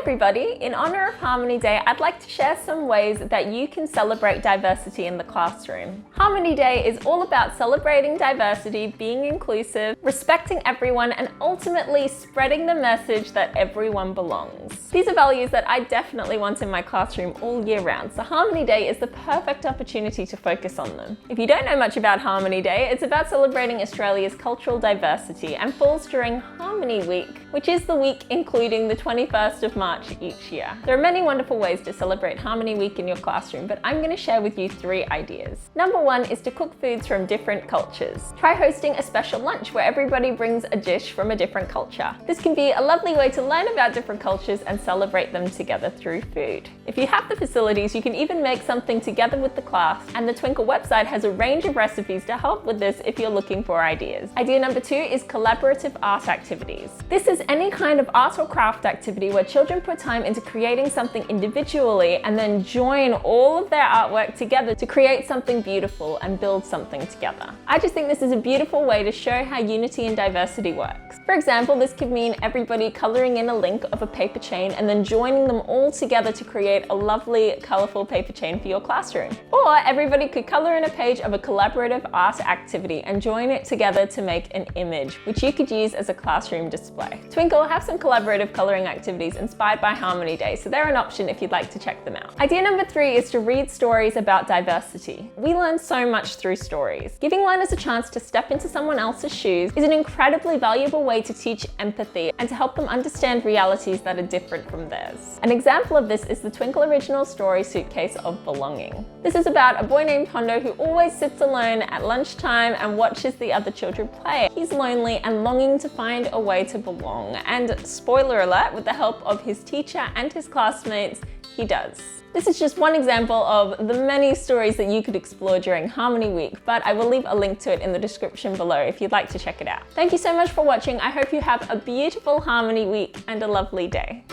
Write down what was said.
everybody! In honor of Harmony Day, I'd like to share some ways that you can celebrate diversity in the classroom. Harmony Day is all about celebrating diversity, being inclusive, respecting everyone, and ultimately spreading the message that everyone belongs. These are values that I definitely want in my classroom all year round, so Harmony Day is the perfect opportunity to focus on them. If you don't know much about Harmony Day, it's about celebrating Australia's cultural diversity and falls during Harmony Week, which is the week including the 21st of March each year. There are many wonderful ways to celebrate Harmony Week in your classroom, but I'm going to share with you 3 ideas. Number 1 is to cook foods from different cultures. Try hosting a special lunch where everybody brings a dish from a different culture. This can be a lovely way to learn about different cultures and celebrate them together through food. If you have the facilities, you can even make something together with the class, and the Twinkl website has a range of recipes to help with this if you're looking for ideas. Idea number 2 is collaborative art activities. This is any kind of art or craft activity where children put time into creating something individually and then join all of their artwork together to create something beautiful and build something together. I just think this is a beautiful way to show how unity and diversity works. For example, this could mean everybody coloring in a link of a paper chain and then joining them all together to create a lovely, colorful paper chain for your classroom. Or everybody could color in a page of a collaborative art activity and join it together to make an image, which you could use as a classroom display. Twinkl have some collaborative coloring activities inspired by Harmony Day, so they're an option if you'd like to check them out. Idea number 3 is to read stories about diversity. We learn so much through stories. Giving learners a chance to step into someone else's shoes is an incredibly valuable way to teach empathy and to help them understand realities that are different from theirs. An example of this is the Twinkl original story Suitcase of Belonging. This is about a boy named Hondo who always sits alone at lunchtime and watches the other children play. He's lonely and longing to find a way to belong, and spoiler alert, with the help of his teacher and his classmates, he does. This is just one example of the many stories that you could explore during Harmony Week, but I will leave a link to it in the description below if you'd like to check it out. Thank you so much for watching. I hope you have a beautiful Harmony Week and a lovely day.